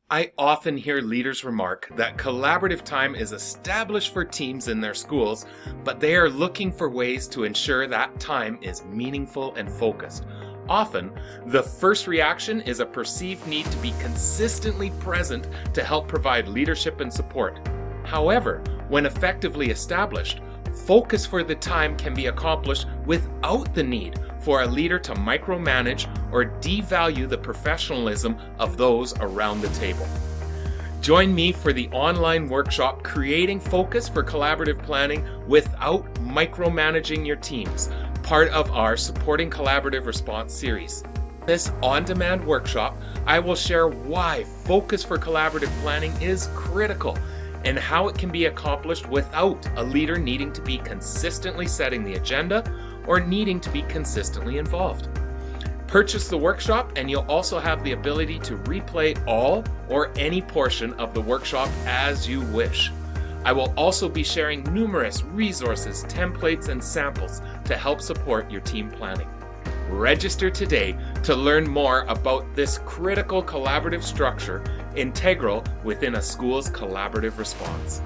I often hear leaders remark that collaborative time is established for teams in their schools, but they are looking for ways to ensure that time is meaningful and focused. Often, the first reaction is a perceived need to be consistently present to help provide leadership and support. However, when effectively established, focus for the time can be accomplished without the need for a leader to micromanage or devalue the professionalism of those around the table. Join me for the online workshop, Creating Focus for Collaborative Planning Without Micromanaging Your Teams, part of our Supporting Collaborative Response series. This on-demand workshop, I will share why focus for collaborative planning is critical and how it can be accomplished without a leader needing to be consistently setting the agenda or needing to be consistently involved. Purchase the workshop and you'll also have the ability to replay all or any portion of the workshop as you wish. I will also be sharing numerous resources, templates, and samples to help support your team planning. Register today to learn more about this critical collaborative structure integral within a school's collaborative response.